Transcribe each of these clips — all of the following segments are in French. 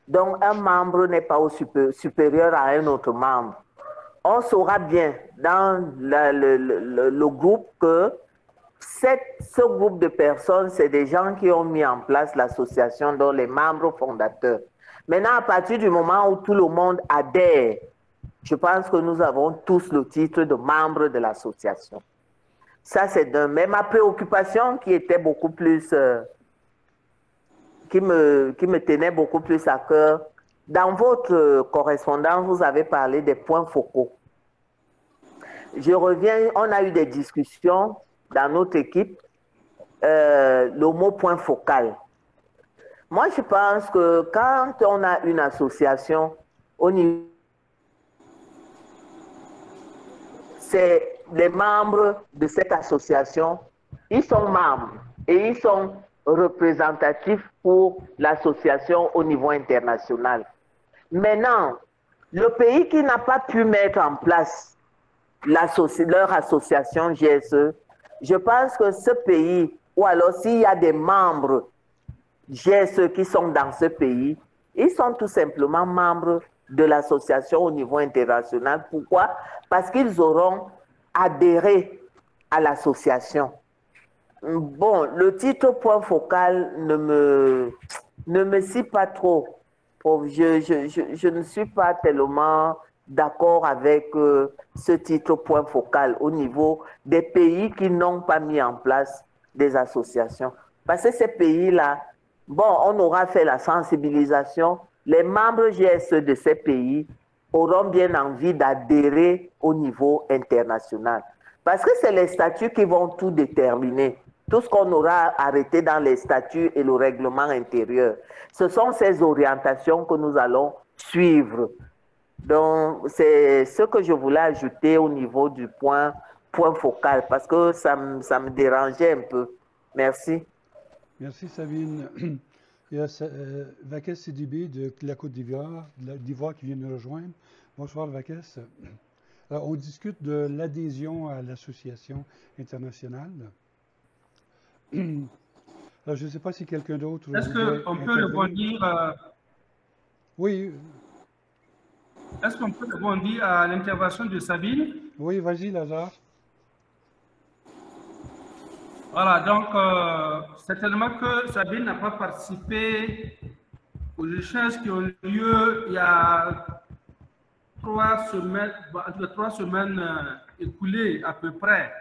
Donc, un membre n'est pas supérieur à un autre membre. On saura bien dans le groupe que ce groupe de personnes, c'est des gens qui ont mis en place l'association, dont les membres fondateurs. Maintenant, à partir du moment où tout le monde adhère, je pense que nous avons tous le titre de membre de l'association. Ça, c'est d'un. Mais ma préoccupation qui était beaucoup plus, qui me tenait beaucoup plus à cœur, dans votre correspondance, vous avez parlé des points focaux. Je reviens, on a eu des discussions dans notre équipe, le mot point focal. Moi, je pense que quand on a une association au niveau, c'est les membres de cette association, ils sont membres et ils sont représentatifs pour l'association au niveau international. Maintenant, le pays qui n'a pas pu mettre en place leur association GSE, je pense que ce pays, ou alors s'il y a des membres GSE qui sont dans ce pays, ils sont tout simplement membres de l'association au niveau international. Pourquoi? Parce qu'ils auront adhéré à l'association. Bon, le titre point focal ne me suit pas trop. Je ne suis pas tellement d'accord avec ce titre point focal au niveau des pays qui n'ont pas mis en place des associations. Parce que ces pays-là, bon, on aura fait la sensibilisation. Les membres GSE de ces pays auront bien envie d'adhérer au niveau international. Parce que c'est les statuts qui vont tout déterminer. Tout ce qu'on aura arrêté dans les statuts et le règlement intérieur. Ce sont ces orientations que nous allons suivre. Donc, c'est ce que je voulais ajouter au niveau du point focal, parce que ça me dérangeait un peu. Merci. Merci, Sabine. Il y a Vakes Sidibé de la Côte d'Ivoire qui vient nous rejoindre. Bonsoir, Vakes. Alors, on discute de l'adhésion à l'association internationale. Alors, je ne sais pas si quelqu'un d'autre... Est-ce qu'on peut rebondir Oui. Est-ce qu'on peut rebondir à l'intervention de Sabine? Oui, vas-y, Lazare. Voilà, donc, certainement que Sabine n'a pas participé aux échanges qui ont lieu il y a 3 semaines, entre 3 semaines écoulées à peu près.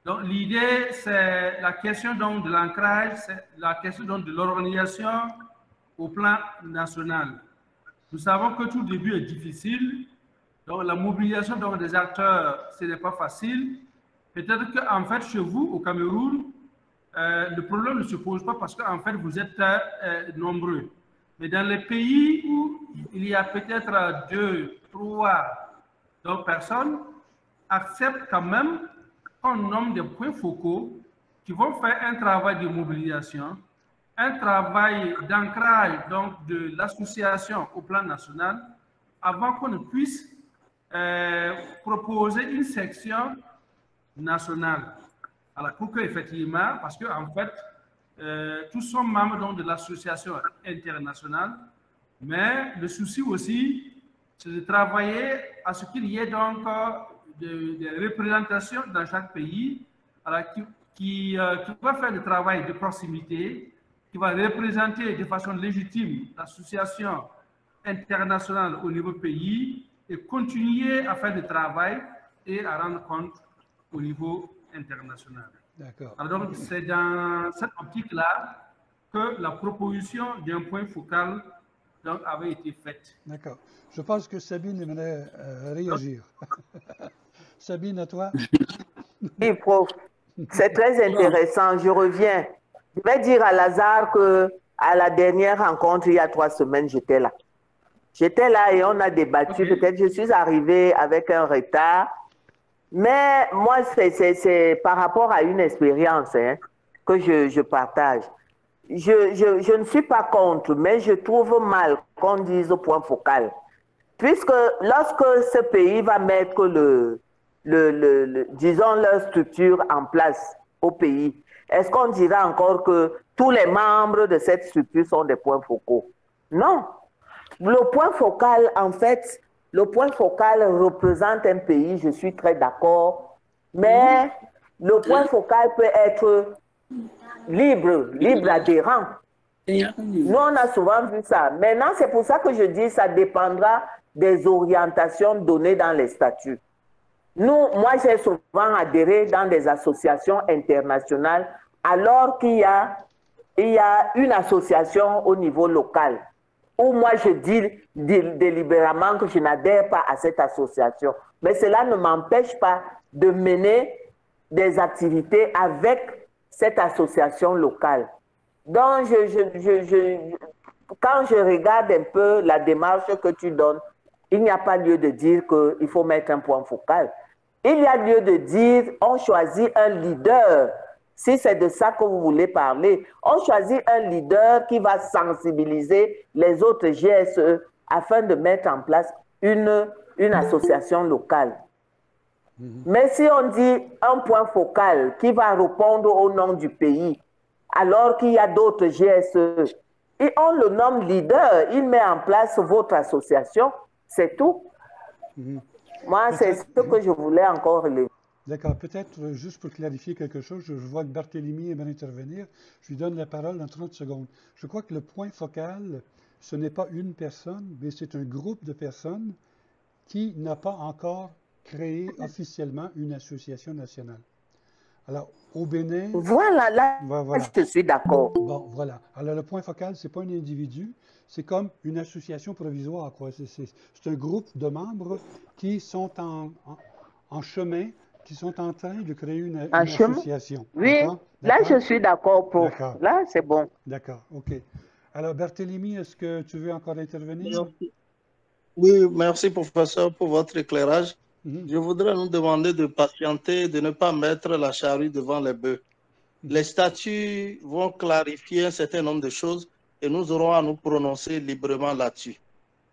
Donc, l'idée, c'est la question donc, de l'ancrage, c'est la question donc, de l'organisation au plan national. Nous savons que tout début est difficile, donc la mobilisation donc, des acteurs, ce n'est pas facile. Peut-être qu'en fait, chez vous, au Cameroun, le problème ne se pose pas parce qu'en fait, vous êtes nombreux. Mais dans les pays où il y a peut-être 2, 3 personnes, acceptent quand même qu'on nomme des points focaux qui vont faire un travail de mobilisation, un travail d'ancrage donc de l'association au plan national, avant qu'on ne puisse proposer une section nationale. Alors, pour que effectivement, parce que en fait, tous sont membres donc, de l'association internationale, mais le souci aussi, c'est de travailler à ce qu'il y ait donc des représentations dans chaque pays, alors, qui va faire le travail de proximité, qui va représenter de façon légitime l'association internationale au niveau pays et continuer à faire le travail et à rendre compte au niveau international. D'accord. Alors donc, c'est dans cette optique-là que la proposition d'un point focal donc, avait été faite. D'accord. Je pense que Sabine aimerait réagir. Sabine, à toi. Oui, prof. C'est très intéressant. Je reviens. Je vais dire à Lazare qu'à la dernière rencontre, il y a 3 semaines, j'étais là. J'étais là et on a débattu. Okay. Peut-être je suis arrivée avec un retard. Mais moi, c'est par rapport à une expérience que je partage. Je ne suis pas contre, mais je trouve mal qu'on dise au point focal. Puisque lorsque ce pays va mettre disons, leur structure en place au pays, est-ce qu'on dira encore que tous les membres de cette structure sont des points focaux? Non. Le point focal, en fait, le point focal représente un pays, je suis très d'accord, mais le point focal peut être libre adhérent. Nous, on a souvent vu ça. Maintenant, c'est pour ça que je dis que ça dépendra des orientations données dans les statuts. Moi, j'ai souvent adhéré dans des associations internationales alors qu'il y a une association au niveau local où moi, je dis délibérément que je n'adhère pas à cette association. Mais cela ne m'empêche pas de mener des activités avec cette association locale. Donc, quand je regarde un peu la démarche que tu donnes, il n'y a pas lieu de dire qu'il faut mettre un point focal. Il y a lieu de dire on choisit un leader. Si c'est de ça que vous voulez parler, on choisit un leader qui va sensibiliser les autres GSE afin de mettre en place une association locale. Mais si on dit un point focal qui va répondre au nom du pays, alors qu'il y a d'autres GSE, et on le nomme leader, il met en place votre association, c'est tout. Moi, c'est ce que je voulais encore relever. D'accord. Peut-être, juste pour clarifier quelque chose, je vois que Barthélemy aimerait intervenir. Je lui donne la parole dans 30 secondes. Je crois que le point focal, ce n'est pas une personne, mais c'est un groupe de personnes qui n'a pas encore créé officiellement une association nationale. Alors, au Bénin... Voilà, là, voilà. Je suis d'accord. Bon, voilà. Alors, le point focal, ce n'est pas un individu, c'est comme une association provisoire, quoi. C'est un groupe de membres qui sont en chemin, qui sont en train de créer une association. Oui, là, je suis d'accord pour... Là, c'est bon. D'accord, OK. Alors, Barthélemy, est-ce que tu veux encore intervenir? Oui, merci, professeur, pour votre éclairage. Je voudrais nous demander de patienter, de ne pas mettre la charrue devant les bœufs. Les statuts vont clarifier un certain nombre de choses et nous aurons à nous prononcer librement là-dessus.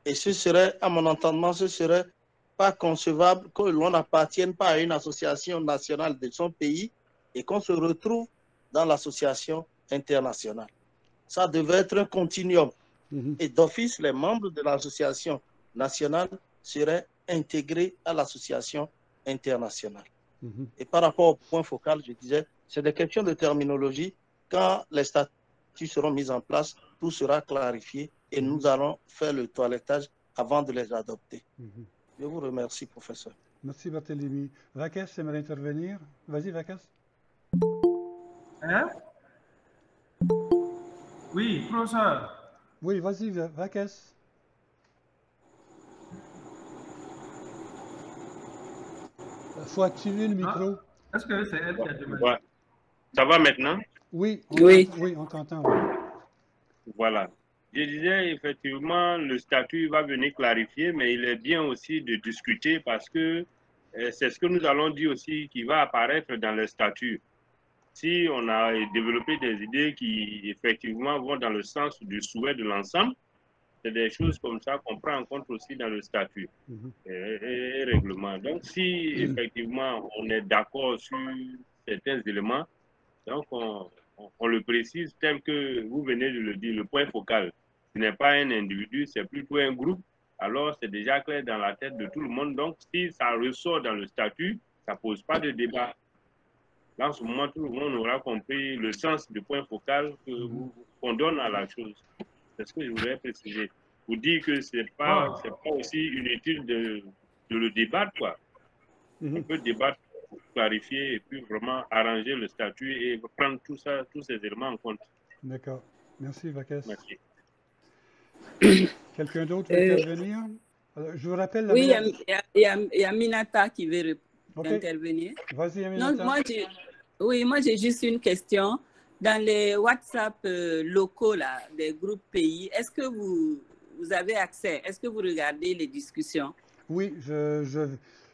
Et ce serait, à mon entendement, ce serait pas concevable que l'on n'appartienne pas à une association nationale de son pays et qu'on se retrouve dans l'association internationale. Ça devait être un continuum. Et d'office, les membres de l'association nationale seraient intégrés à l'association internationale. Et par rapport au point focal, je disais, c'est des questions de terminologie. Quand les statuts seront mis en place, tout sera clarifié et nous allons faire le toilettage avant de les adopter. Je vous remercie, professeur. Merci, Barthélemy. Vakes aimerait intervenir. Vas-y, Vakes. Hein? Oui, professeur. Oui, vas-y, Vakes. Il faut activer le micro. Est-ce que c'est elle qui a demandé? Ouais. Ça va maintenant? Oui, on t'entend. Voilà. Je disais, effectivement, le statut va venir clarifier, mais il est bien aussi de discuter parce que c'est ce que nous allons dire aussi qui va apparaître dans le statut. Si on a développé des idées qui, effectivement, vont dans le sens du souhait de l'ensemble, c'est des choses comme ça qu'on prend en compte aussi dans le statut et règlement. Donc, si, effectivement, on est d'accord sur certains éléments, donc on le précise tel que vous venez de le dire, le point focal. Ce n'est pas un individu, c'est plutôt un groupe. Alors, c'est déjà clair dans la tête de tout le monde. Donc, si ça ressort dans le statut, ça ne pose pas de débat. Là, en ce moment, tout le monde aura compris le sens du point focal qu'on donne à la chose. C'est ce que je voulais préciser. Vous dire que ce n'est pas aussi inutile de le débattre, quoi. On peut débattre pour clarifier et puis vraiment arranger le statut et prendre tous ces éléments en compte. D'accord. Merci, Vakes. Merci. Quelqu'un d'autre veut intervenir? Alors, je vous rappelle... Oui, il y a Minata qui veut intervenir. Vas-y, Aminata. Non, moi, j'ai juste une question. Dans les WhatsApp locaux là, des groupes pays, est-ce que vous avez accès? Est-ce que vous regardez les discussions? Oui,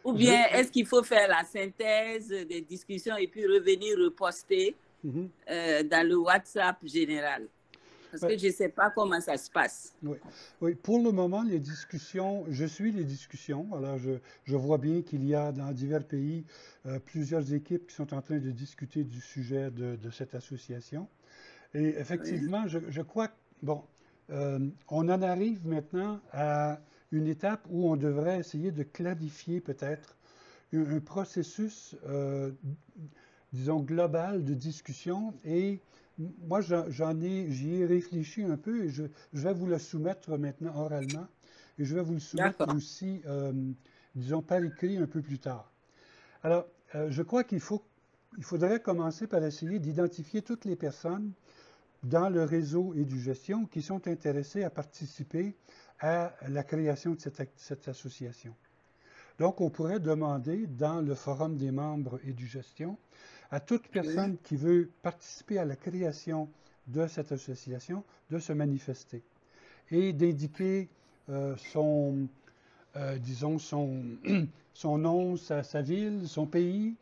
Ou bien est-ce qu'il faut faire la synthèse des discussions et puis revenir reposter dans le WhatsApp général? Parce que je ne sais pas comment ça se passe. Oui, pour le moment, les discussions, je suis les discussions. Alors, je vois bien qu'il y a dans divers pays plusieurs équipes qui sont en train de discuter du sujet de cette association. Et effectivement, je crois que, bon, on en arrive maintenant à une étape où on devrait essayer de clarifier peut-être un processus, disons, global de discussion. Et moi, j'y ai réfléchi un peu et je vais vous le soumettre maintenant oralement. Et je vais vous le soumettre aussi, disons, par écrit un peu plus tard. Alors, je crois qu'il faudrait commencer par essayer d'identifier toutes les personnes dans le réseau EduGestion qui sont intéressées à participer à la création de cette association. Donc, on pourrait demander dans le forum des membres EduGestion à toute personne qui veut participer à la création de cette association de se manifester et d'indiquer disons, son nom, sa ville, son pays,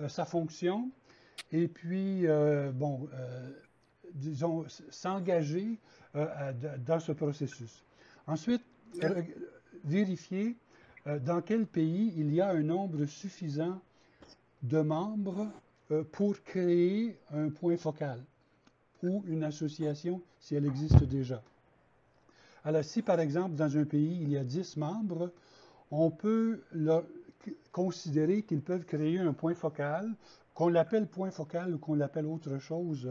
sa fonction, et puis, disons, s'engager dans ce processus. Ensuite, vérifier dans quel pays il y a un nombre suffisant de membres pour créer un point focal ou une association si elle existe déjà. Alors, si par exemple, dans un pays, il y a 10 membres, on peut considérer qu'ils peuvent créer un point focal, qu'on l'appelle point focal ou qu'on l'appelle autre chose,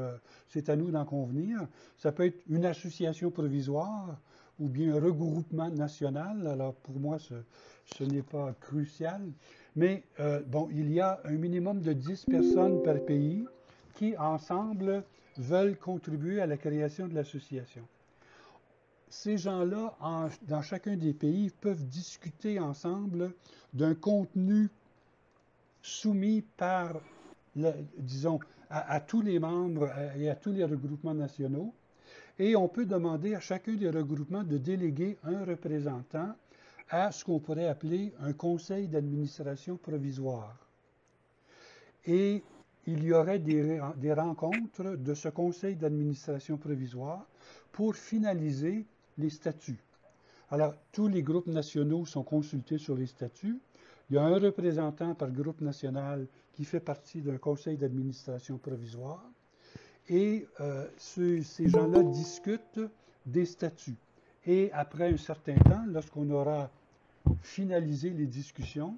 c'est à nous d'en convenir. Ça peut être une association provisoire ou bien un regroupement national. Alors, pour moi, ce n'est pas crucial. Mais, bon, il y a un minimum de 10 personnes par pays qui, ensemble, veulent contribuer à la création de l'association. Ces gens-là, dans chacun des pays, peuvent discuter ensemble d'un contenu soumis par, disons, à tous les membres et à tous les regroupements nationaux. Et on peut demander à chacun des regroupements de déléguer un représentant à ce qu'on pourrait appeler un conseil d'administration provisoire. Et il y aurait des rencontres de ce conseil d'administration provisoire pour finaliser les statuts. Alors, tous les groupes nationaux sont consultés sur les statuts. Il y a un représentant par groupe national qui fait partie d'un conseil d'administration provisoire. Et ces gens-là discutent des statuts. Et après un certain temps, lorsqu'on aura finalisé les discussions,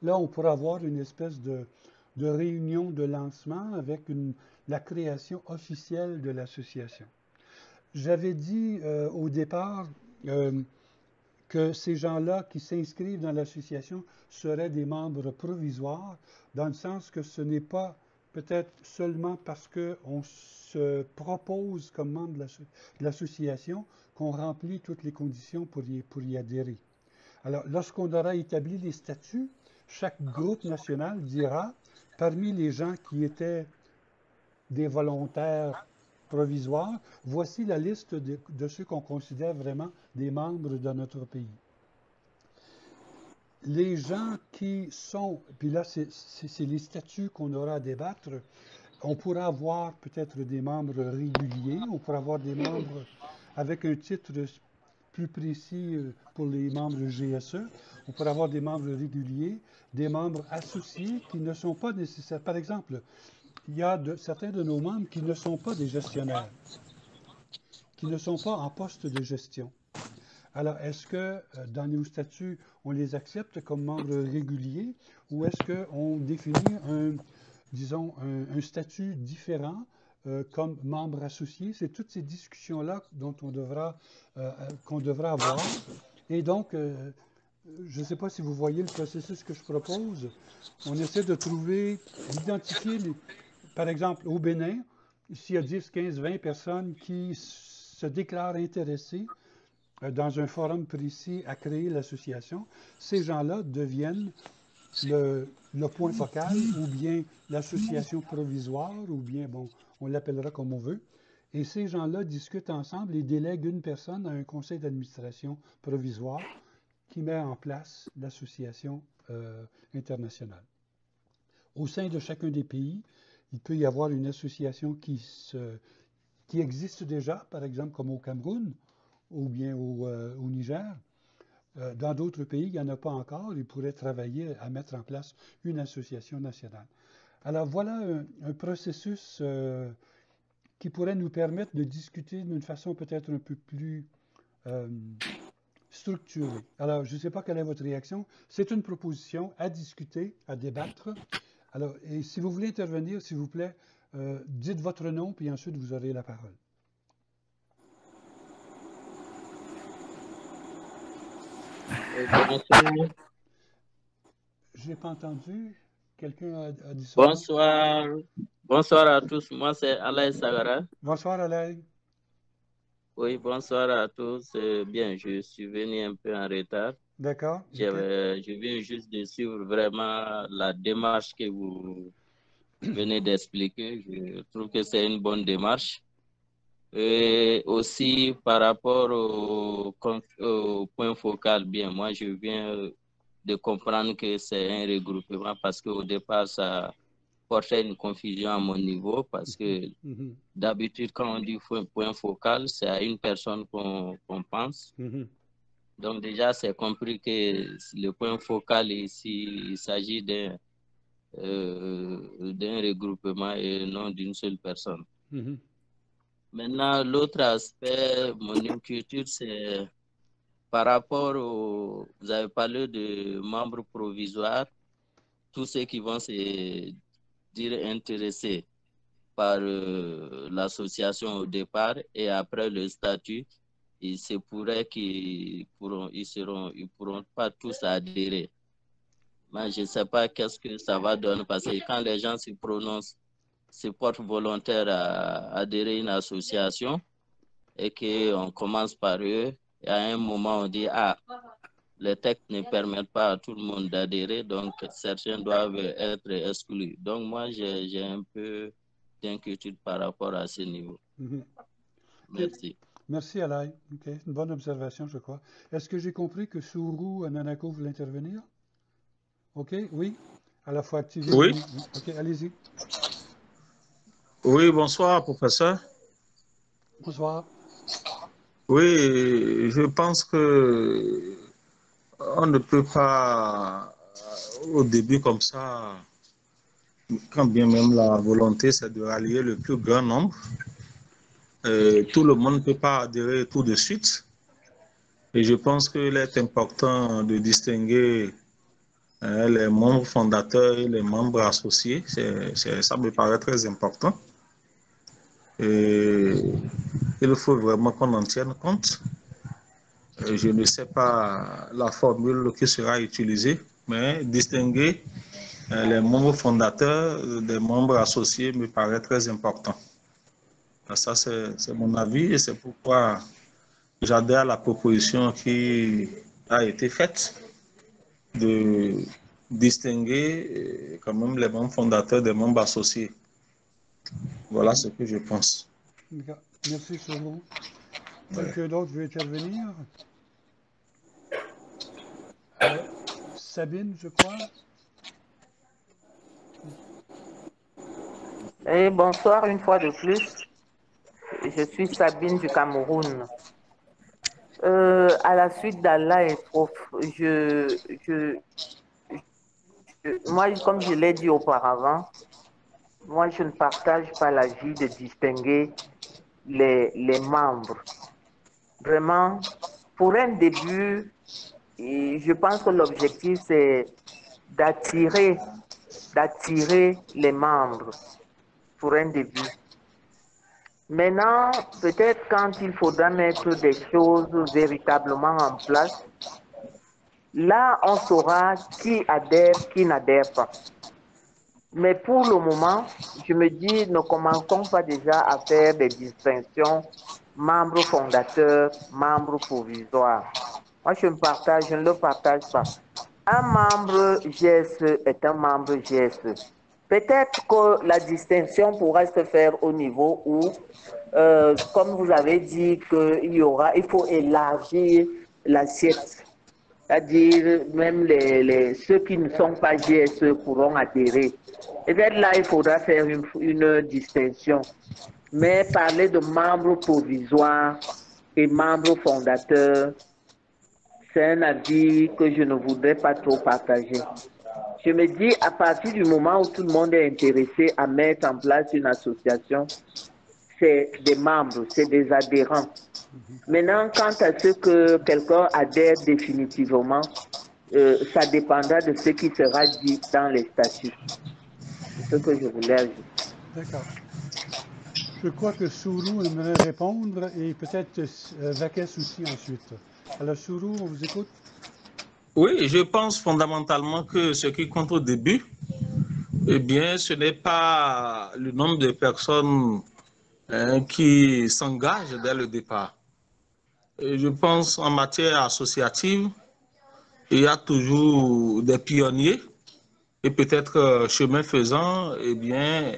là, on pourra avoir une espèce de réunion de lancement avec la création officielle de l'association. J'avais dit au départ que ces gens-là qui s'inscrivent dans l'association seraient des membres provisoires, dans le sens que ce n'est pas peut-être seulement parce qu'on se propose comme membre de l'association qu'on remplit toutes les conditions pour y adhérer. Alors, lorsqu'on aura établi les statuts, chaque groupe national dira, parmi les gens qui étaient des volontaires provisoires, voici la liste de ceux qu'on considère vraiment des membres de notre pays. Les gens qui sont, puis là c'est les statuts qu'on aura à débattre, on pourra avoir peut-être des membres réguliers, on pourra avoir des membres avec un titre plus précis pour les membres GSE, on pourra avoir des membres réguliers, des membres associés qui ne sont pas nécessaires. Par exemple, il y a certains de nos membres qui ne sont pas des gestionnaires, qui ne sont pas en poste de gestion. Alors, est-ce que dans nos statuts, on les accepte comme membres réguliers ou est-ce qu'on définit disons, un statut différent comme membre associé? C'est toutes ces discussions-là qu'on devra avoir. Et donc, je ne sais pas si vous voyez le processus que je propose. On essaie d'identifier, par exemple, au Bénin, s'il y a 10, 15, 20 personnes qui se déclarent intéressées dans un forum précis à créer l'association, ces gens-là deviennent le point focal ou bien l'association provisoire ou bien, bon, on l'appellera comme on veut. Et ces gens-là discutent ensemble et délèguent une personne à un conseil d'administration provisoire qui met en place l'association internationale. Au sein de chacun des pays, il peut y avoir une association qui existe déjà, par exemple comme au Cameroun ou bien au Niger. Dans d'autres pays, il n'y en a pas encore. Ils pourraient travailler à mettre en place une association nationale. Alors voilà un processus qui pourrait nous permettre de discuter d'une façon peut-être un peu plus structurée. Alors, je ne sais pas quelle est votre réaction. C'est une proposition à discuter, à débattre. Alors, et si vous voulez intervenir, s'il vous plaît, dites votre nom, puis ensuite vous aurez la parole. Je n'ai pas entendu. Quelqu'un a dit ça. Bonsoir. Bonsoir à tous. Moi, c'est Alain Sagara. Bonsoir, Alain. Oui, bonsoir à tous. Bien, je suis venu un peu en retard. D'accord. Je viens juste de suivre vraiment la démarche que vous venez d'expliquer. Je trouve que c'est une bonne démarche. Et aussi, par rapport au point focal, bien, moi, je viens de comprendre que c'est un regroupement parce qu'au départ, ça portait une confusion à mon niveau parce que d'habitude, quand on dit point focal, c'est à une personne qu'on pense. Donc déjà, c'est compris que le point focal ici, il s'agit d'un regroupement et non d'une seule personne. Maintenant, l'autre aspect, mon inquiétude, c'est par rapport au... Vous avez parlé de membres provisoires, tous ceux qui vont se dire intéressés par l'association au départ et après le statut, il se pourrait qu'ils pourront pas tous adhérer. Mais je ne sais pas qu'est-ce que ça va donner parce que quand les gens se prononcent, se portent volontaires à adhérer à une association et qu'on commence par eux, et à un moment on dit ah, les textes ne permettent pas à tout le monde d'adhérer, donc certains doivent être exclus. Donc moi j'ai un peu d'inquiétude par rapport à ce niveau. Merci. Merci Alain. Okay. Une bonne observation, je crois. Est-ce que j'ai compris que Sourou Nanako voulait intervenir? OK, oui. À la fois activé. Oui. OK, allez-y. Oui, bonsoir, professeur. Bonsoir. Oui, je pense que on ne peut pas, au début comme ça, quand bien même la volonté, c'est de rallier le plus grand nombre. Tout le monde ne peut pas adhérer tout de suite. Et je pense qu'il est important de distinguer les membres fondateurs et les membres associés. Ça me paraît très important. Et il faut vraiment qu'on en tienne compte. Je ne sais pas la formule qui sera utilisée, mais distinguer les membres fondateurs des membres associés me paraît très important. Ça, c'est mon avis et c'est pourquoi j'adhère à la proposition qui a été faite de distinguer quand même les membres fondateurs des membres associés. Voilà ce que je pense. Merci, Soumou. Quelqu'un d'autre veut intervenir? Sabine, je crois. Et bonsoir une fois de plus. Je suis Sabine du Cameroun. À la suite d'Allah et Prof, moi, comme je l'ai dit auparavant, moi, je ne partage pas l'avis de distinguer les membres. Vraiment, pour un début, et je pense que l'objectif, c'est d'attirer les membres pour un début. Maintenant, peut-être quand il faudra mettre des choses véritablement en place, là, on saura qui adhère, qui n'adhère pas. Mais pour le moment, je me dis, ne commençons pas déjà à faire des distinctions membres fondateurs, membres provisoires. Moi, je ne le partage pas. Un membre GSE est un membre GSE. Peut-être que la distinction pourra se faire au niveau où, comme vous avez dit, il faut élargir l'assiette. C'est-à-dire, même ceux qui ne sont pas GSE pourront adhérer. Peut-être là, il faudra faire une distinction. Mais parler de membres provisoires et membres fondateurs, c'est un avis que je ne voudrais pas trop partager. Je me dis, à partir du moment où tout le monde est intéressé à mettre en place une association, c'est des membres, c'est des adhérents. Maintenant, quant à ce que quelqu'un adhère définitivement, ça dépendra de ce qui sera dit dans les statuts. C'est ce que je voulais ajouter. D'accord. Je crois que Sourou aimerait répondre et peut-être Vakes aussi ensuite. Alors Sourou, on vous écoute? Oui, je pense fondamentalement que ce qui compte au début, eh bien, ce n'est pas le nombre de personnes qui s'engagent dès le départ. Et je pense en matière associative, il y a toujours des pionniers et peut-être chemin faisant, eh bien,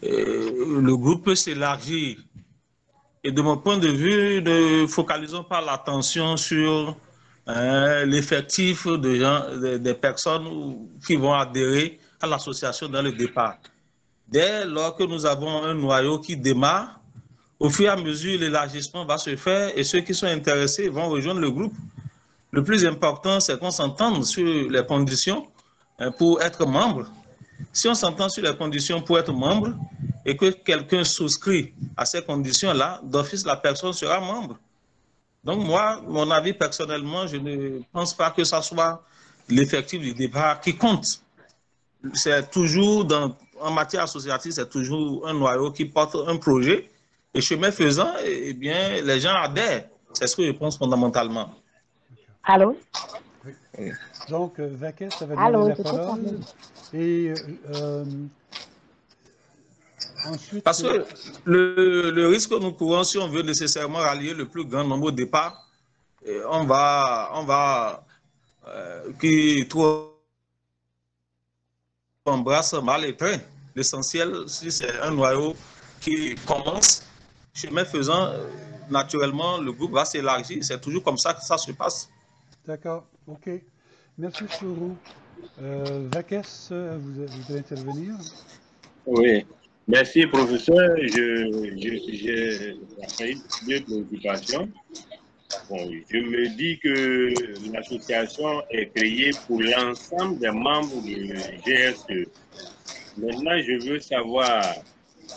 le groupe peut s'élargir. Et de mon point de vue, ne focalisons pas l'attention sur l'effectif des personnes qui vont adhérer à l'association dans le départ. Dès lors que nous avons un noyau qui démarre, au fur et à mesure, l'élargissement va se faire et ceux qui sont intéressés vont rejoindre le groupe. Le plus important, c'est qu'on s'entende sur les conditions pour être membre. Si on s'entend sur les conditions pour être membre et que quelqu'un souscrit à ces conditions-là, d'office, la personne sera membre. Donc moi, mon avis personnellement, je ne pense pas que ça soit l'effectif du départ qui compte. C'est toujours, en matière associative, c'est toujours un noyau qui porte un projet. Et chemin faisant, eh bien, les gens adhèrent. C'est ce que je pense fondamentalement. Allô? Oui. Donc, Vakes, ça va demander la parole. Et ensuite... Parce que le risque que nous courons, si on veut nécessairement rallier le plus grand nombre au départ, on va qui trop embrasse mal les trains. L'essentiel, si c'est un noyau qui commence, chemin faisant, naturellement, le groupe va s'élargir. C'est toujours comme ça que ça se passe. D'accord, ok. Merci, Sourou. Vakes, vous allez intervenir? Oui, merci, professeur. J'ai deux préoccupations. Bon, je me dis que l'association est créée pour l'ensemble des membres du GSE. Maintenant, je veux savoir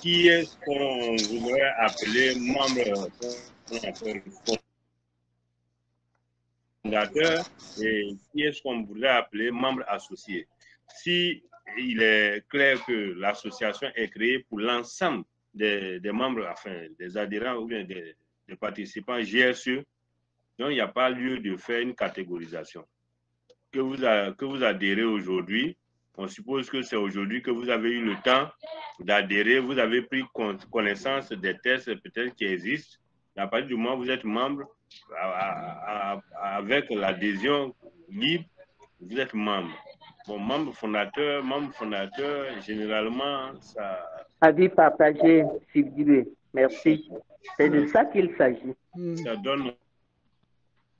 qui est-ce qu'on voudrait appeler membre fondateur et qui est-ce qu'on voudrait appeler membre associé. Si il est clair que l'association est créée pour l'ensemble des membres, enfin des adhérents ou bien des participants GSE, donc il n'y a pas lieu de faire une catégorisation. Que vous adhérez aujourd'hui, on suppose que c'est aujourd'hui que vous avez eu le temps d'adhérer, vous avez pris connaissance des tests peut-être qui existent. À partir du moment où vous êtes membre, avec l'adhésion libre, vous êtes membre. Bon, membre fondateur, généralement, ça... Avis partagé, Sylvie. Merci. C'est de ça qu'il s'agit. Ça donne...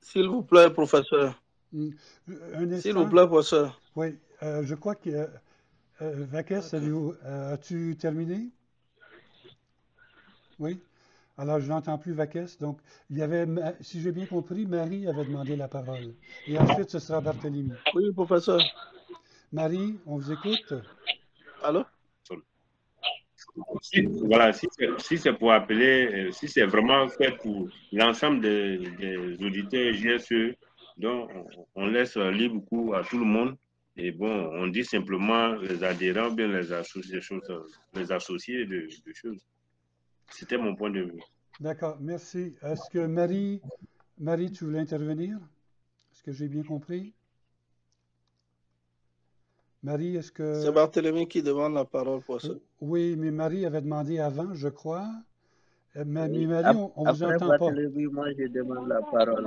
S'il vous plaît, professeur. S'il vous plaît, professeur. Oui, je crois que... Vakes, as-tu terminé? Oui. Alors, je n'entends plus Vakes. Donc, il y avait, si j'ai bien compris, Marie avait demandé la parole. Et ensuite, ce sera Barthélemy. Oui, professeur. Marie, on vous écoute? Allô? Voilà, si c'est pour appeler, si c'est vraiment fait pour l'ensemble des auditeurs GSE, donc on laisse libre cours à tout le monde. Et bon, on dit simplement les adhérents, bien les associés de choses. C'était mon point de vue. D'accord, merci. Est-ce que Marie, tu voulais intervenir? Est-ce que j'ai bien compris? Marie, est-ce que... C'est Barthélemy qui demande la parole pour ça. Oui, mais Marie avait demandé avant, je crois. Mais Marie, on vous entend pas. Après Barthélemy, moi, je demande la parole.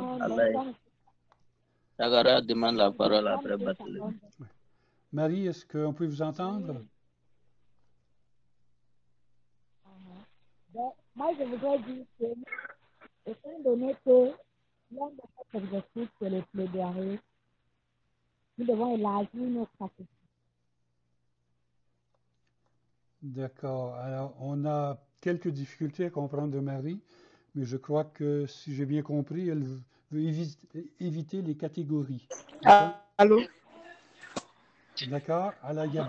Tagara demande la parole après Barthélemy. Marie, est-ce qu'on peut vous entendre? Moi, je voudrais dire que, étant donné que l'un de nos objectifs, c'est le plaidoyer, nous devons élargir notre capacité. D'accord. Alors, on a quelques difficultés à comprendre de Marie, mais je crois que, si j'ai bien compris, elle veut éviter les catégories. Allô? D'accord. Alors, il y a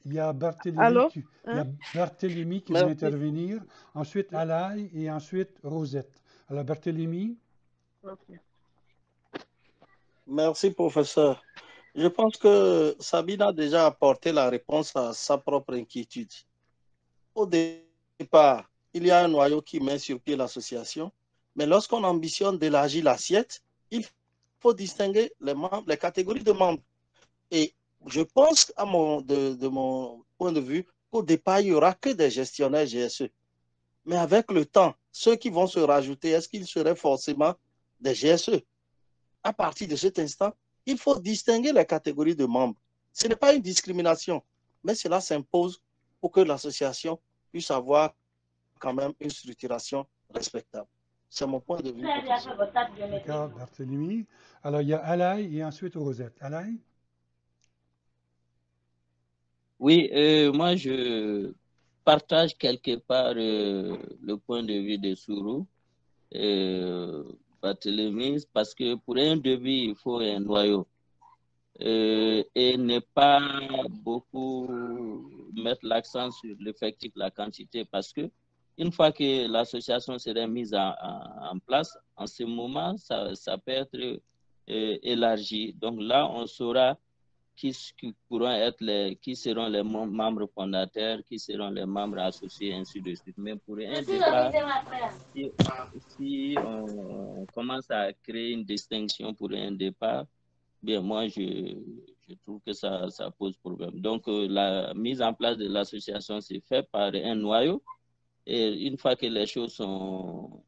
il y a Barthélemy, Allô? il y a Barthélemy qui veut intervenir, ensuite Alaï et ensuite Rosette. Alors, Barthélemy. Okay. Merci, professeur. Je pense que Sabine a déjà apporté la réponse à sa propre inquiétude. Au départ, il y a un noyau qui met sur pied l'association, mais lorsqu'on ambitionne d'élargir l'assiette, il faut distinguer les catégories de membres. Et je pense, de mon point de vue, qu'au départ, il n'y aura que des gestionnaires GSE. Mais avec le temps, ceux qui vont se rajouter, est-ce qu'ils seraient forcément des GSE? À partir de cet instant, il faut distinguer les catégories de membres. Ce n'est pas une discrimination, mais cela s'impose pour que l'association puisse avoir quand même une structuration respectable. C'est mon point de vue. D'accord, Barthélemy. Alors, il y a Alaï et ensuite Rosette. Alaï? Oui, moi, je partage quelque part le point de vue de Sourou. Barthélemy, parce que pour un début, il faut un noyau. Et ne pas beaucoup mettre l'accent sur l'effectif, la quantité, parce que une fois que l'association serait mise en place, en ce moment, ça peut être élargi. Donc là, on saura qui seront les membres fondateurs, qui seront les membres associés, ainsi de suite. Mais pour un départ, si on commence à créer une distinction pour un départ, bien, moi, je trouve que ça pose problème. Donc, la mise en place de l'association s'est faite par un noyau. Et une fois que les choses sont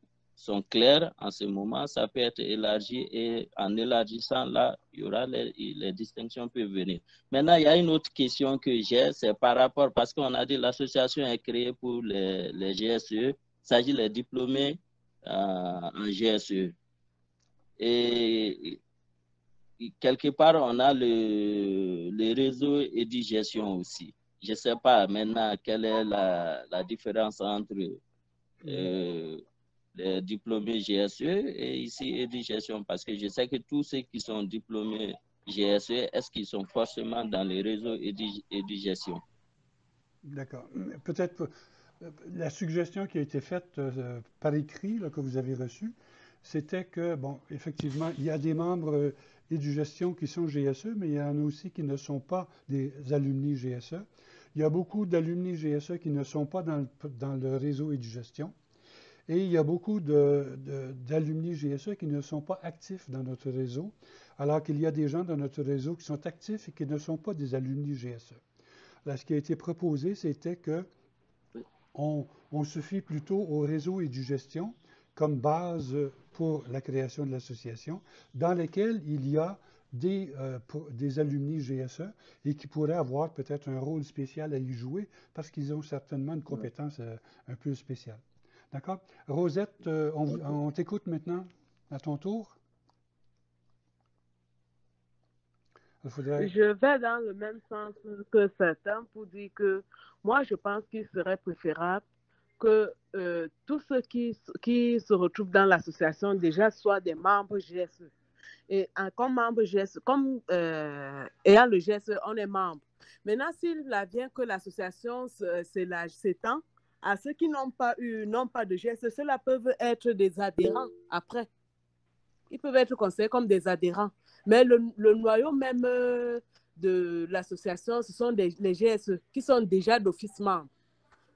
claires, en ce moment, ça peut être élargi. Et en élargissant, là, il y aura les distinctions peuvent venir. Maintenant, il y a une autre question que j'ai, c'est par rapport, parce qu'on a dit l'association est créée pour les GSE. Il s'agit des diplômés en GSE. Et quelque part, on a le réseau édugestion aussi. Je ne sais pas maintenant quelle est la différence entre les diplômés GSE et ici édugestion, parce que je sais que tous ceux qui sont diplômés GSE, est-ce qu'ils sont forcément dans les réseaux édugestion? D'accord. Peut-être la suggestion qui a été faite par écrit, là, que vous avez reçue, c'était que, bon, effectivement, il y a des membres édugestion qui sont GSE, mais il y en a aussi qui ne sont pas des alumni GSE. Il y a beaucoup d'alumni GSE qui ne sont pas dans le réseau édugestion. Et il y a beaucoup d'alumni GSE qui ne sont pas actifs dans notre réseau, alors qu'il y a des gens dans notre réseau qui sont actifs et qui ne sont pas des alumni GSE. Là, ce qui a été proposé, c'était qu'on se fie plutôt au réseau édugestion comme base pour la création de l'association, dans lesquels il y a des alumni GSE et qui pourraient avoir peut-être un rôle spécial à y jouer parce qu'ils ont certainement une compétence un peu spéciale. D'accord? Rosette, on t'écoute maintenant, à ton tour. Je vais dans le même sens que certains pour dire que moi, je pense qu'il serait préférable que tous ceux qui se retrouvent dans l'association déjà soient des membres GSE. Et comme membre GSE, comme ayant le GSE, on est membre. Maintenant, s'il advient que l'association s'étend à ceux qui n'ont pas de GSE, ceux-là peuvent être des adhérents après. Ils peuvent être considérés comme des adhérents. Mais le noyau même de l'association, ce sont les GSE qui sont déjà d'office membres.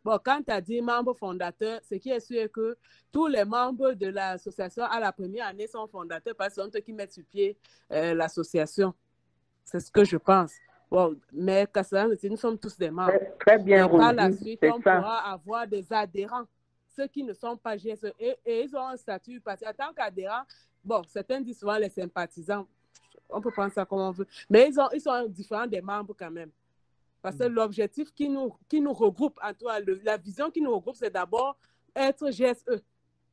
Bon, quand tu as dit membres fondateurs, ce qui est sûr est que tous les membres de l'association à la première année sont fondateurs parce que c'est eux qui mettent sur pied l'association. C'est ce que je pense. Bon, mais nous sommes tous des membres. Très bien, et par la suite, on pourra avoir des adhérents, ceux qui ne sont pas GSE. Et ils ont un statut parce qu'en tant qu'adhérents, bon, certains disent souvent les sympathisants. On peut prendre ça comme on veut. Mais ils sont différents des membres quand même. Parce que l'objectif qui nous regroupe, en tout cas, la vision qui nous regroupe, c'est d'abord être GSE,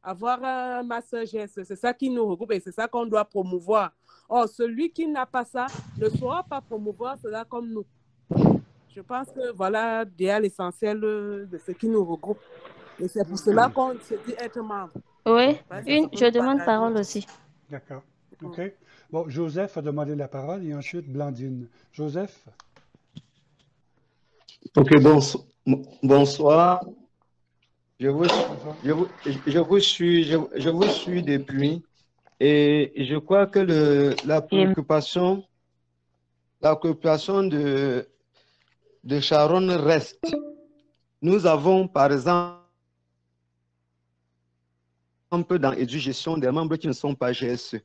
avoir un master GSE. C'est ça qui nous regroupe et c'est ça qu'on doit promouvoir. Or, celui qui n'a pas ça ne saura pas promouvoir cela comme nous. Je pense que voilà déjà l'essentiel de ce qui nous regroupe. Et c'est pour cela qu'on se dit être membre. Oui, je demande parole aussi. D'accord. OK. Bon, Joseph a demandé la parole et ensuite Blandine. Joseph? Ok, bonsoir. Je vous suis depuis et je crois que la préoccupation de Sharon reste. Nous avons, par exemple, dans l'éducation des membres qui ne sont pas GSE.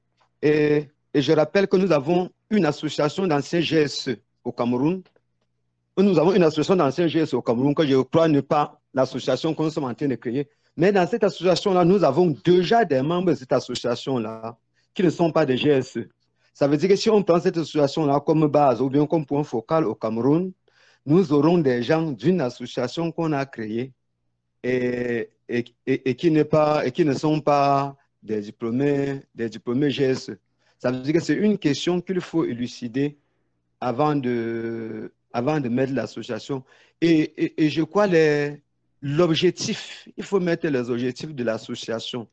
Et je rappelle que nous avons une association d'anciens GSE au Cameroun. Nous avons une association d'anciens GSE au Cameroun que je crois ne pas l'association que nous sommes en train de créer. Mais dans cette association-là, nous avons déjà des membres de cette association-là qui ne sont pas des GSE. Ça veut dire que si on prend cette association-là comme base ou bien comme point focal au Cameroun, nous aurons des gens d'une association qu'on a créée et qui ne sont pas des diplômés GSE. Ça veut dire que c'est une question qu'il faut élucider avant de mettre l'association. Et je crois l'objectif, il faut mettre les objectifs de l'association.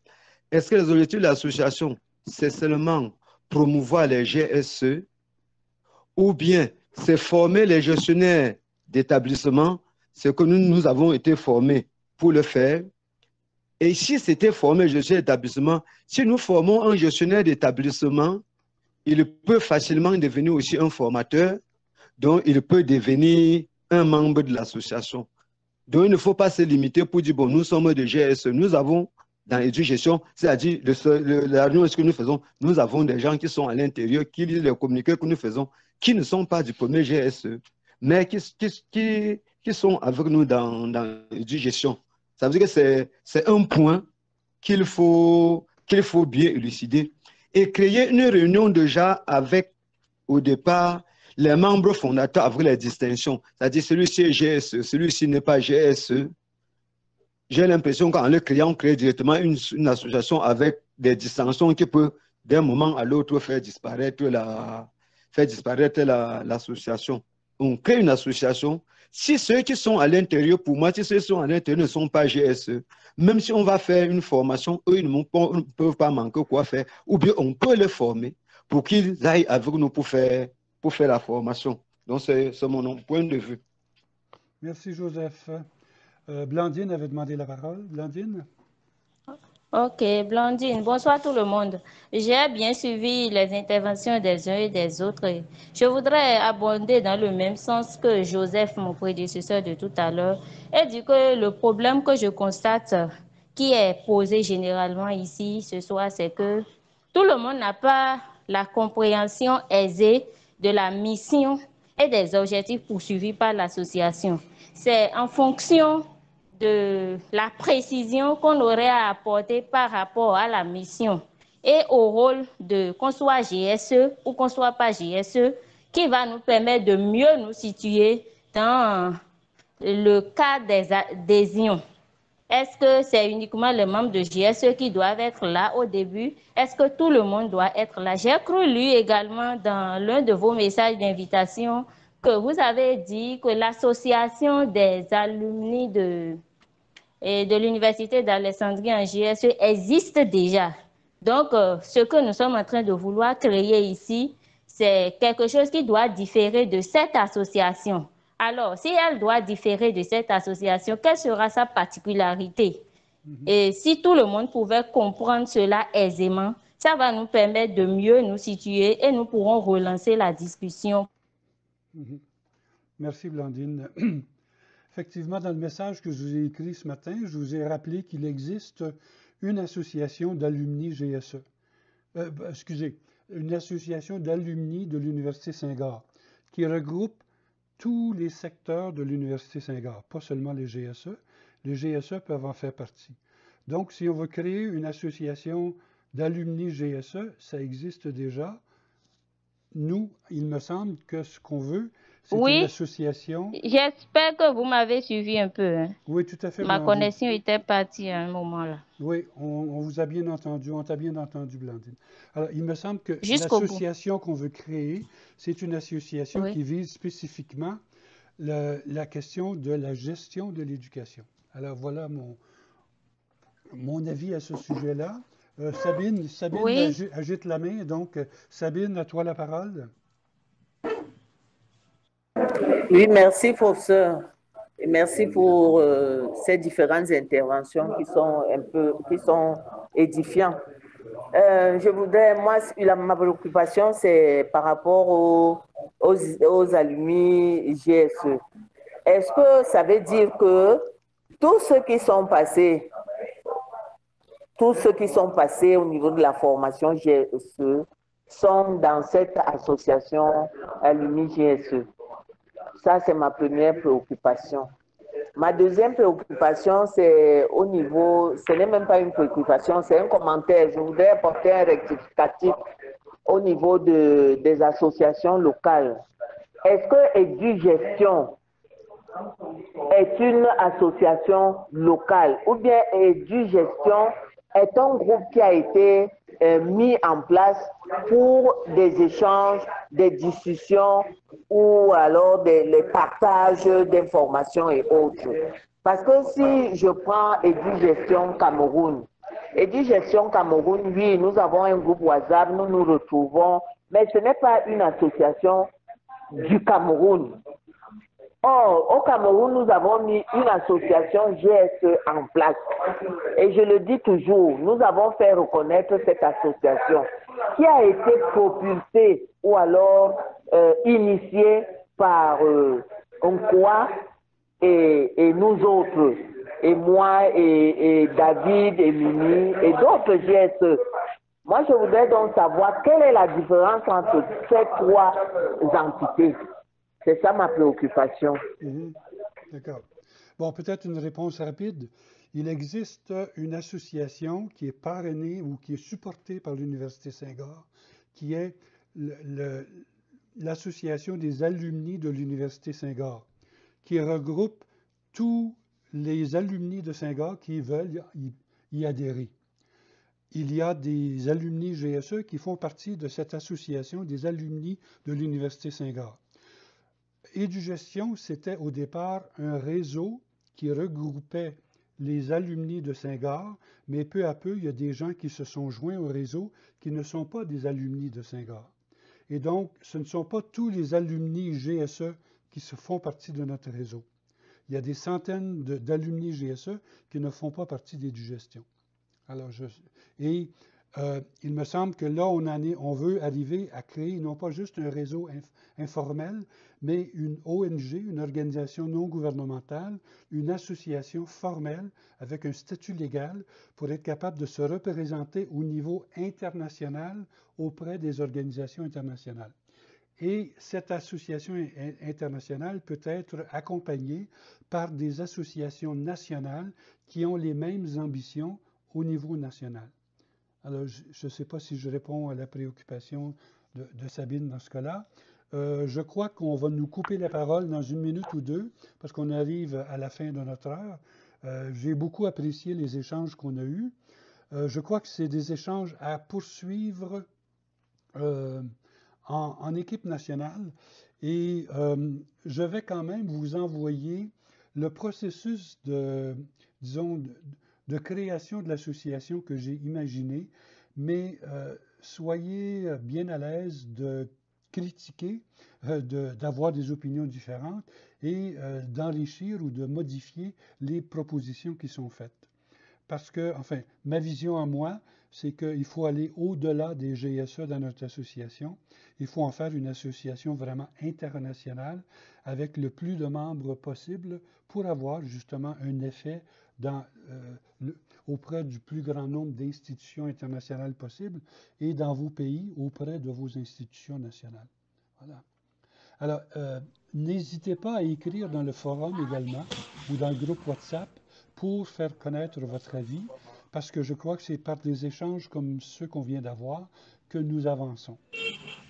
Est-ce que les objectifs de l'association, c'est seulement promouvoir les GSE ou bien c'est former les gestionnaires d'établissements, c'est que nous avons été formés pour le faire. Et si c'était former un gestionnaire d'établissement, si nous formons un gestionnaire d'établissement, il peut facilement devenir aussi un formateur, donc il peut devenir un membre de l'association. Donc il ne faut pas se limiter pour dire, bon, nous sommes des GSE, nous avons dans l'éducation, c'est-à-dire l'annonce que nous faisons, nous avons des gens qui sont à l'intérieur, qui lisent les communiqués que nous faisons, qui ne sont pas diplômés GSE, mais qui sont avec nous dans l'éducation. Ça veut dire que c'est un point qu'il faut bien élucider et créer une réunion déjà avec, au départ, les membres fondateurs avec les distinctions. C'est-à-dire celui-ci est GSE, celui-ci n'est pas GSE. J'ai l'impression qu'en le créant, on crée directement une association avec des distinctions qui peut, d'un moment à l'autre, faire disparaître l'association. On crée une association. Si ceux qui sont à l'intérieur, pour moi, si ceux qui sont à l'intérieur ne sont pas GSE, même si on va faire une formation, eux, ils ne peuvent pas manquer quoi faire, ou bien on peut les former pour qu'ils aillent avec nous pour faire la formation. Donc, c'est mon point de vue. Merci, Joseph. Blandine avait demandé la parole. Blandine? Ok, Blandine, bonsoir tout le monde. J'ai bien suivi les interventions des uns et des autres. Je voudrais abonder dans le même sens que Joseph, mon prédécesseur de tout à l'heure, et dire que le problème que je constate qui est posé généralement ici ce soir, c'est que tout le monde n'a pas la compréhension aisée de la mission et des objectifs poursuivis par l'association. C'est en fonction de la précision qu'on aurait à apporter par rapport à la mission et au rôle de qu'on soit GSE ou qu'on soit pas GSE qui va nous permettre de mieux nous situer dans le cas des adhésions. Est-ce que c'est uniquement les membres de GSE qui doivent être là au début? Est-ce que tout le monde doit être là? J'ai cru lire également dans l'un de vos messages d'invitation que vous avez dit que l'association des alumni de l'Université d'Alexandrie en GSE existe déjà. Donc, ce que nous sommes en train de vouloir créer ici, c'est quelque chose qui doit différer de cette association. Alors, si elle doit différer de cette association, quelle sera sa particularité? Et si tout le monde pouvait comprendre cela aisément, ça va nous permettre de mieux nous situer et nous pourrons relancer la discussion. Merci, Blandine. Effectivement, dans le message que je vous ai écrit ce matin, je vous ai rappelé qu'il existe une association d'alumni GSE. Excusez, une association d'alumni de l'Université Saint-Gall qui regroupe tous les secteurs de l'Université Saint-Gall, pas seulement les GSE. Les GSE peuvent en faire partie. Donc, si on veut créer une association d'alumni GSE, ça existe déjà. Nous, il me semble que ce qu'on veut, c'est une association. J'espère que vous m'avez suivi un peu. Hein. Oui, tout à fait. Ma connexion était partie à un moment-là. Oui, on vous a bien entendu, on t'a bien entendu, Blandine. Alors, il me semble que l'association qu'on veut créer, c'est une association qui vise spécifiquement la question de la gestion de l'éducation. Alors, voilà mon avis à ce sujet-là. Sabine agite la main. Donc, Sabine, à toi la parole. Oui, merci, professeur. merci pour ces différentes interventions qui sont édifiantes. Je voudrais, moi, ma préoccupation, c'est par rapport aux alumni GSE. Est-ce que ça veut dire que tous ceux qui sont passés au niveau de la formation GSE sont dans cette association alumni GSE? Ça, c'est ma première préoccupation. Ma deuxième préoccupation, c'est au niveau, ce n'est même pas une préoccupation, c'est un commentaire. Je voudrais apporter un rectificatif au niveau des associations locales. Est-ce que EduGestion est une association locale ou bien EduGestion est un groupe qui a été mis en place pour des échanges, des discussions ou alors les partages d'informations et autres? Parce que si je prends EduGestion Cameroun, oui, nous avons un groupe WhatsApp, nous nous retrouvons, mais ce n'est pas une association du Cameroun. Or, au Cameroun, nous avons mis une association GSE en place. Et je le dis toujours, nous avons fait reconnaître cette association qui a été propulsée ou alors initiée par Onkoa et nous autres, et moi et David et Mimi et d'autres GSE. Moi, je voudrais donc savoir quelle est la différence entre ces trois entités. C'est ça ma préoccupation. D'accord. Bon, peut-être une réponse rapide. Il existe une association qui est parrainée ou qui est supportée par l'Université Senghor, qui est l'association des alumni de l'Université Senghor, qui regroupe tous les alumni de Senghor qui veulent y adhérer. Il y a des alumni GSE qui font partie de cette association des alumni de l'Université Senghor. EduGestion, c'était au départ un réseau qui regroupait les alumni de Senghor, mais peu à peu, il y a des gens qui se sont joints au réseau qui ne sont pas des alumni de Senghor. Et donc, ce ne sont pas tous les alumni GSE qui se font partie de notre réseau. Il y a des centaines d'alumni GSE qui ne font pas partie d'EduGestion. Alors, il me semble que là, on veut arriver à créer non pas juste un réseau informel, mais une ONG, une organisation non gouvernementale, une association formelle avec un statut légal pour être capable de se représenter au niveau international auprès des organisations internationales. Et cette association internationale peut être accompagnée par des associations nationales qui ont les mêmes ambitions au niveau national. Alors, je ne sais pas si je réponds à la préoccupation de Sabine dans ce cas-là. Je crois qu'on va nous couper la parole dans 1 minute ou 2 parce qu'on arrive à la fin de notre heure. J'ai beaucoup apprécié les échanges qu'on a eus. Je crois que c'est des échanges à poursuivre en équipe nationale et je vais quand même vous envoyer le processus de création de l'association que j'ai imaginé, mais soyez bien à l'aise de critiquer, d'avoir des opinions différentes et d'enrichir ou de modifier les propositions qui sont faites. Parce que, enfin, ma vision à moi, c'est qu'il faut aller au-delà des GSE dans notre association. Il faut en faire une association vraiment internationale avec le plus de membres possible pour avoir justement un effet auprès du plus grand nombre d'institutions internationales possibles et dans vos pays auprès de vos institutions nationales. Voilà. Alors, n'hésitez pas à écrire dans le forum également ou dans le groupe WhatsApp pour faire connaître votre avis, parce que je crois que c'est par des échanges comme ceux qu'on vient d'avoir que nous avançons.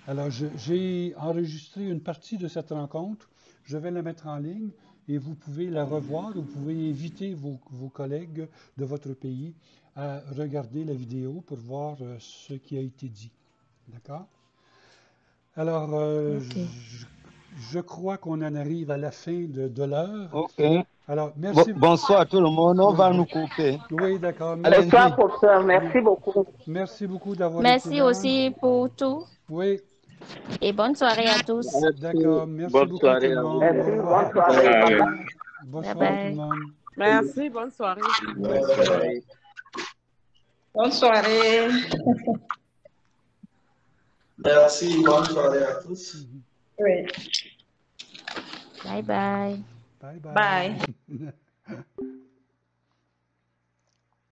Alors, j'ai enregistré une partie de cette rencontre, je vais la mettre en ligne et vous pouvez la revoir, vous pouvez inviter vos collègues de votre pays à regarder la vidéo pour voir ce qui a été dit. D'accord? Alors, je crois qu'on en arrive à la fin de l'heure. OK. Alors, merci. Bonsoir à tout le monde. On va nous couper. Oui, d'accord. Bonsoir, professeur. Merci beaucoup. Merci beaucoup d'avoir été là. Merci aussi pour tout. Oui. Et bonne soirée à tous. D'accord. Merci bonne beaucoup soirée tout le monde. Merci. Bonne soirée. Bonsoir Bye tout le monde. Merci, bonne soirée. Bonne soirée. Bonne soirée. Merci, bonne soirée à tous. Oui. Bye bye. Bye bye. Bye.